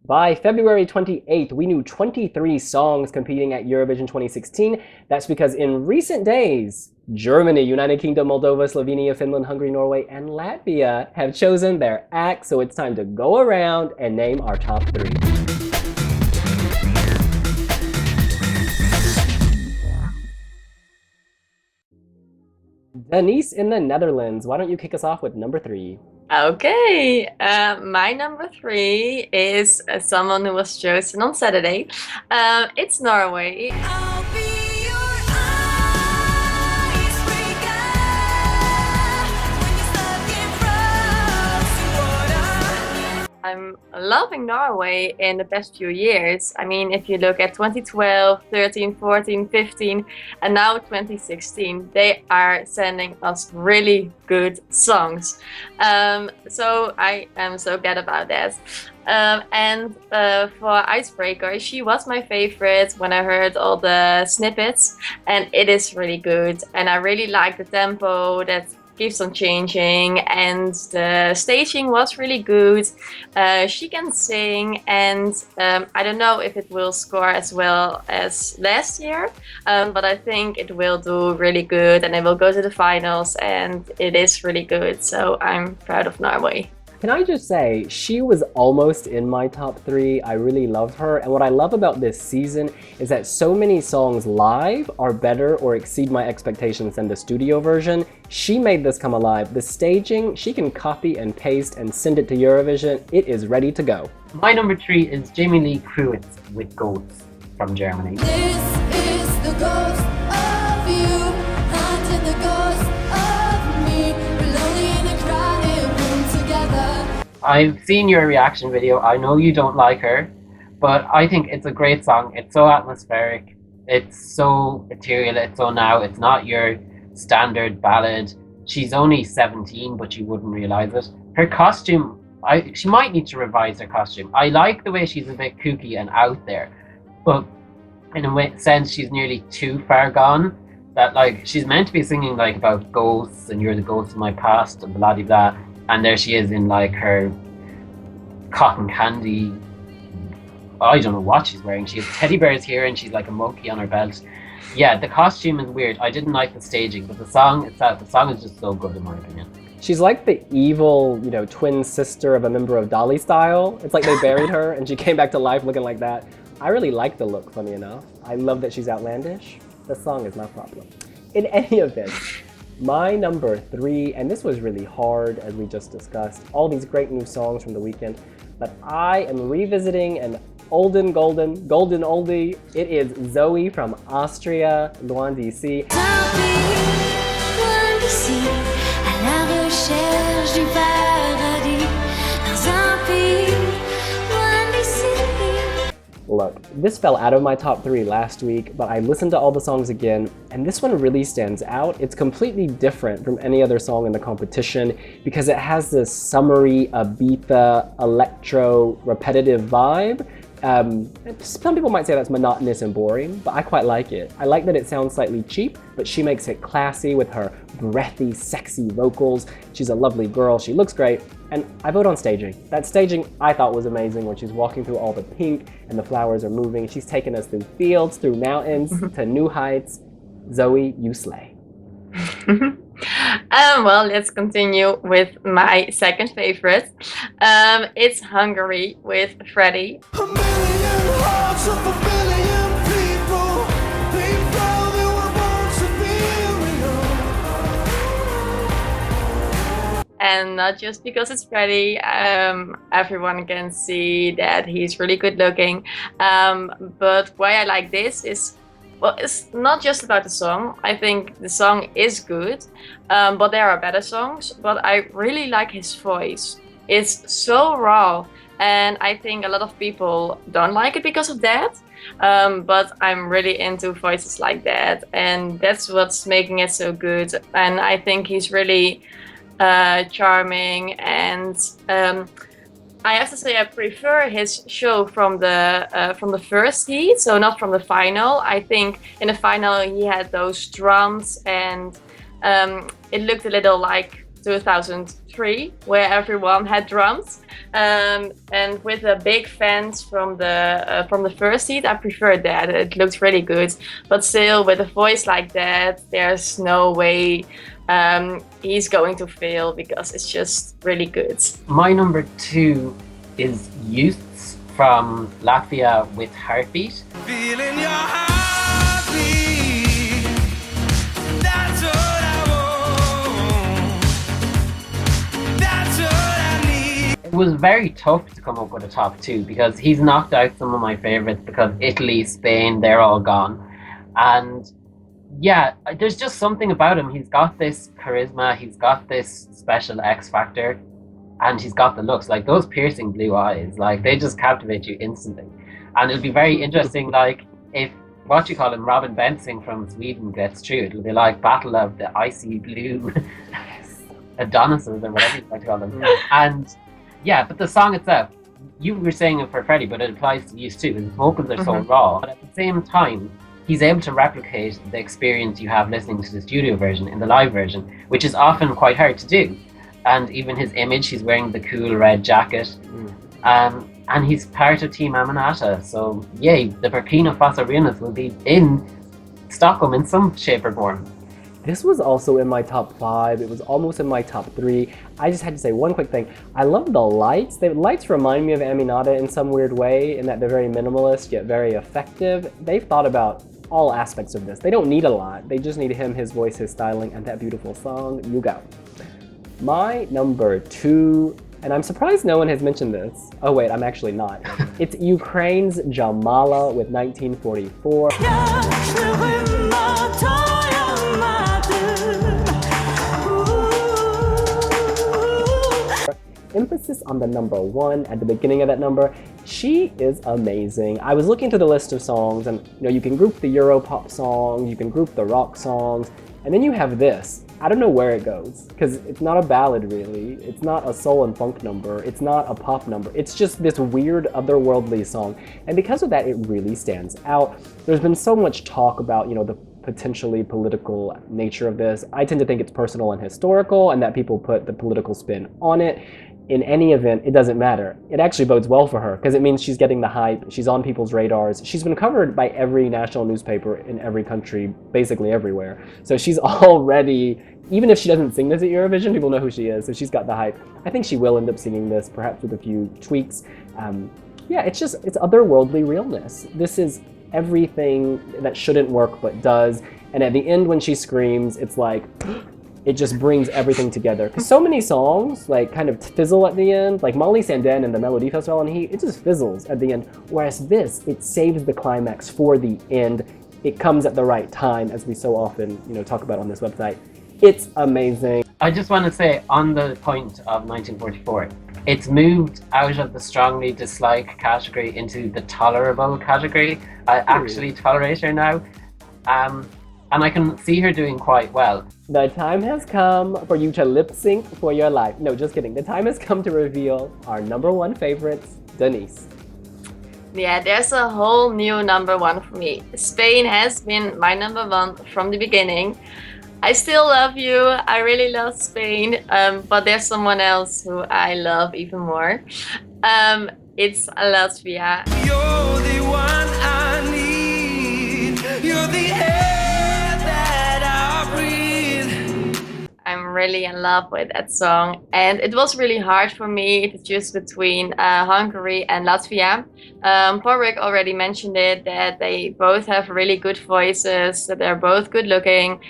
By February 28th, we knew 23 songs competing at Eurovision 2016. That's because in recent days, Germany, United Kingdom, Moldova, Slovenia, Finland, Hungary, Norway, and Latvia have chosen their act, so it's time to go around and name our top three. Denise in the Netherlands, why don't you kick us off with number three? Okay, my number three is someone who was chosen on Saturday. It's Norway. I'm loving Norway in the past few years. I mean, if you look at 2012, 13, 14, 15, and now 2016, they are sending us really good songs. So I am so glad about that. For Icebreaker, she was my favorite when I heard all the snippets, and it is really good. And I really like the tempo that keeps on changing, and the staging was really good. She can sing, and I don't know if it will score as well as last year, but I think it will do really good, and it will go to the finals, and it is really good. So I'm proud of Norway. Can I just say, she was almost in my top three. I really love her. And what I love about this season is that so many songs live are better or exceed my expectations than the studio version. She made this come alive. The staging, she can copy and paste and send it to Eurovision. It is ready to go. My number three is Jamie Lee Kriewitz with Ghosts from Germany. This is the ghost of you, haunting the ghost of me. We're lonely in a crowded room together. I've seen your reaction video. I know you don't like her, but I think it's a great song. It's so atmospheric. It's so ethereal. It's so now. It's not your standard ballad. She's only 17, but you wouldn't realize it. Her costume, she might need to revise her costume. I like the way she's a bit kooky and out there, but in a sense, she's nearly too far gone. That like she's meant to be singing like about ghosts and you're the ghost of my past and blah blah blah, and there she is in like her cotton candy. I don't know what she's wearing. She has teddy bears here and she's like a monkey on her belt. Yeah, the costume is weird. I didn't like the staging, but the song itself, the song is just so good in my opinion. She's like the evil, twin sister of a member of Dolly Style. It's like they buried her and she came back to life looking like that. I really like the look, funny enough. I love that she's outlandish. The song is not problem. In any event, my number three, and this was really hard as we just discussed, all these great new songs from the weekend, but I am revisiting an golden oldie. It is Zoe from Austria, Loin d'ici. Look, this fell out of my top three last week, but I listened to all the songs again, and this one really stands out. It's completely different from any other song in the competition because it has this summery, Ibiza, electro, repetitive vibe. Some people might say that's monotonous and boring, but I quite like it. I like that it sounds slightly cheap, but she makes it classy with her breathy, sexy vocals. She's a lovely girl, she looks great, and I vote on staging. That staging I thought was amazing when she's walking through all the pink and the flowers are moving. She's taking us through fields, through mountains, to new heights. Zoe, you slay. Well, let's continue with my second favorite. It's Hungary with Freddie. A million hearts of a billion people, they probably were born to be real. And not just because it's Freddie, everyone can see that he's really good looking. But why I like this is, well, it's not just about the song. I think the song is good, but there are better songs. But I really like his voice. It's so raw, and I think a lot of people don't like it because of that. But I'm really into voices like that, and that's what's making it so good. And I think he's really charming, and I have to say I prefer his show from the first heat, so not from the final. I think in the final he had those drums, and it looked a little like 2003, where everyone had drums, and with the big fans from the first seat, I preferred that. It looked really good, but still, with a voice like that, there's no way he's going to fail because it's just really good. My number 2 is Youths from Latvia with Heartbeat. Feeling your heartbeat, that's what I want, that's what I need. It was very tough to come up with a top 2 because he's knocked out some of my favorites because Italy, Spain, they're all gone. And yeah, there's just something about him. He's got this charisma, he's got this special X factor, and he's got the looks. Like those piercing blue eyes, like they just captivate you instantly. And it'll be very interesting, like if Robin Bensing from Sweden gets through, it'll be like Battle of the Icy Blue Adonises or whatever you like to call them. And yeah, but the song itself, you were saying it for Freddie, but it applies to Youth too. His vocals are so raw, but at the same time, he's able to replicate the experience you have listening to the studio version in the live version, which is often quite hard to do. And even his image, he's wearing the cool red jacket. And he's part of Team Aminata, so yay, the Burkina Faso will be in Stockholm in some shape or form. This was also in my top 5. It was almost in my top 3. I just had to say one quick thing. I love the lights. The lights remind me of Aminata in some weird way, in that they're very minimalist yet very effective. They've thought about all aspects of this. They don't need a lot. They just need him, his voice, his styling, and that beautiful song. You go. My number 2, and I'm surprised no one has mentioned this. Oh wait, I'm actually not. It's Ukraine's Jamala with 1944. Emphasis on the number 1 at the beginning of that number. She is amazing. I was looking through the list of songs, and you can group the Europop songs, you can group the rock songs, and then you have this. I don't know where it goes, because it's not a ballad really, it's not a soul and funk number, it's not a pop number, it's just this weird otherworldly song. And because of that, it really stands out. There's been so much talk about, the potentially political nature of this. I tend to think it's personal and historical, and that people put the political spin on it. In any event, it doesn't matter. It actually bodes well for her, because it means she's getting the hype, she's on people's radars, she's been covered by every national newspaper in every country, basically everywhere. So she's already, even if she doesn't sing this at Eurovision, people know who she is, so she's got the hype. I think she will end up singing this, perhaps with a few tweaks. Yeah, it's otherworldly realness. This is everything that shouldn't work but does, and at the end when she screams, it's like, it just brings everything together. Because so many songs kind of fizzle at the end, like Molly Sandén and the Melody Festival, and it just fizzles at the end. Whereas this, it saves the climax for the end. It comes at the right time, as we so often talk about on this website. It's amazing. I just want to say, on the point of 1944, it's moved out of the strongly dislike category into the tolerable category. I actually tolerate her now. And I can see her doing quite well. The time has come for you to lip sync for your life. No, just kidding. The time has come to reveal our number 1 favorites, Denise. Yeah, there's a whole new number 1 for me. Spain has been my number 1 from the beginning. I still love you. I really love Spain, but there's someone else who I love even more. It's Latvia. You're the one I need, you're the air that I breathe. I'm really in love with that song, and it was really hard for me to choose between Hungary and Latvia. Porrick already mentioned it, that they both have really good voices, that they're both good looking.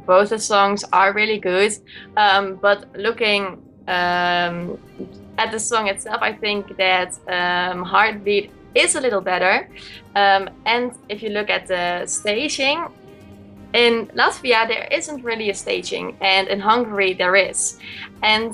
Both the songs are really good, but looking at the song itself, I think that Heartbeat is a little better. And if you look at the staging, in Latvia there isn't really a staging, and in Hungary there is. And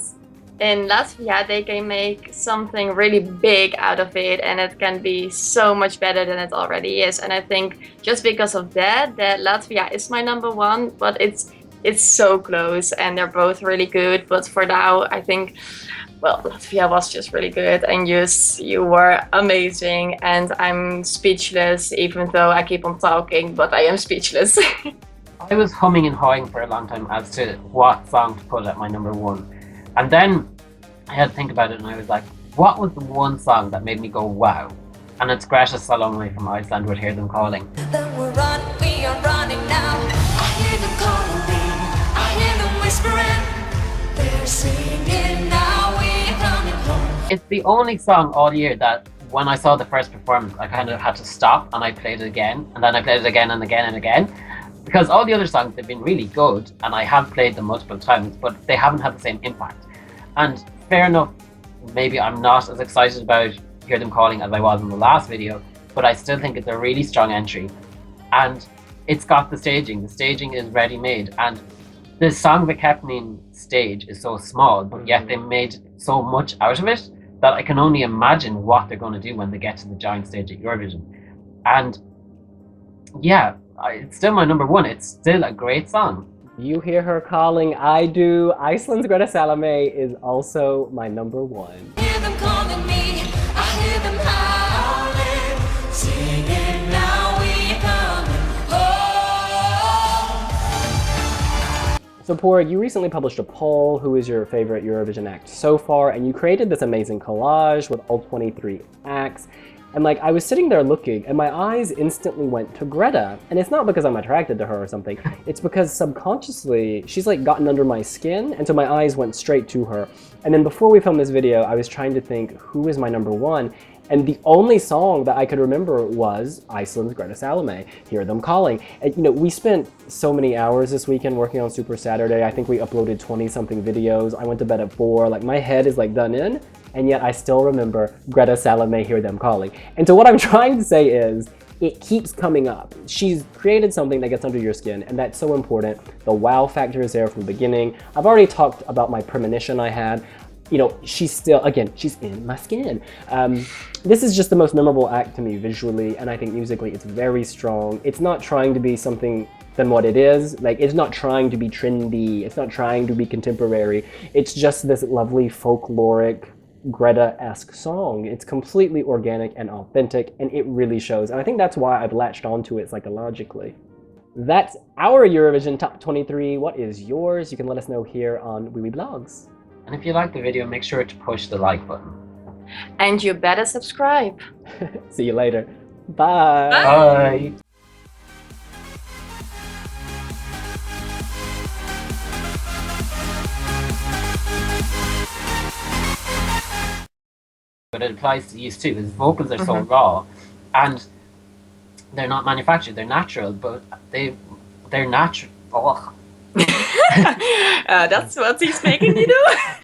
in Latvia they can make something really big out of it, and it can be so much better than it already is. And I think just because of that Latvia is my number 1, but it's so close, and they're both really good. But for now, I think, well, Latvia was just really good, and you were amazing, and I'm speechless, even though I keep on talking, but I am speechless. I was humming and hawing for a long time as to what song to put at my number one. And then I had to think about it and I was like, what was the one song that made me go, wow? And it's Greta Salóme from Iceland would Hear Them Calling. Then we're running, we are running now. I hear them calling me, I hear them whispering. They're singing now, we're coming home. It's the only song all year that when I saw the first performance, I kind of had to stop and I played it again. And then I played it again and again and again. Because all the other songs, they've been really good and I have played them multiple times, but they haven't had the same impact. And fair enough, maybe I'm not as excited about Hear Them Calling as I was in the last video, but I still think it's a really strong entry. And it's got the staging. The staging is ready-made. And the Song Vikeppnin stage is so small, but yet they made so much out of it that I can only imagine what they're going to do when they get to the giant stage at Eurovision. And yeah, it's still my number one. It's still a great song. You hear her calling, I do. Iceland's Greta Salóme is also my number one. Hear them calling me, I hear them howling, singing now we're coming home. So Pour, you recently published a poll, who is your favorite Eurovision act so far, and you created this amazing collage with all 23 acts. And like, I was sitting there looking and my eyes instantly went to Greta. And it's not because I'm attracted to her or something. It's because subconsciously, she's like gotten under my skin. And so my eyes went straight to her. And then before we filmed this video, I was trying to think, who is my number one? And the only song that I could remember was Iceland's Greta Salóme, Hear Them Calling. And you know, we spent so many hours this weekend working on Super Saturday. I think we uploaded 20-something videos. I went to bed at 4, like my head is like done in, and yet I still remember Greta Salóme, Hear Them Calling. And so what I'm trying to say is, it keeps coming up. She's created something that gets under your skin, and that's so important. The wow factor is there from the beginning. I've already talked about my premonition I had. You know, she's still, again, she's in my skin. This is just the most memorable act to me visually, and I think musically it's very strong. It's not trying to be something than what it is. Like, it's not trying to be trendy. It's not trying to be contemporary. It's just this lovely folkloric, Greta-esque song. It's completely organic and authentic, and it really shows. And I think that's why I've latched onto it psychologically. That's our Eurovision Top 23. What is yours? You can let us know here on wiwibloggs. And if you like the video, make sure to push the like button. And you better subscribe. See you later. Bye. Bye. But it applies to these too, because vocals are so raw and they're not manufactured, they're natural, but they're natural. Oh. That's what he's making you do.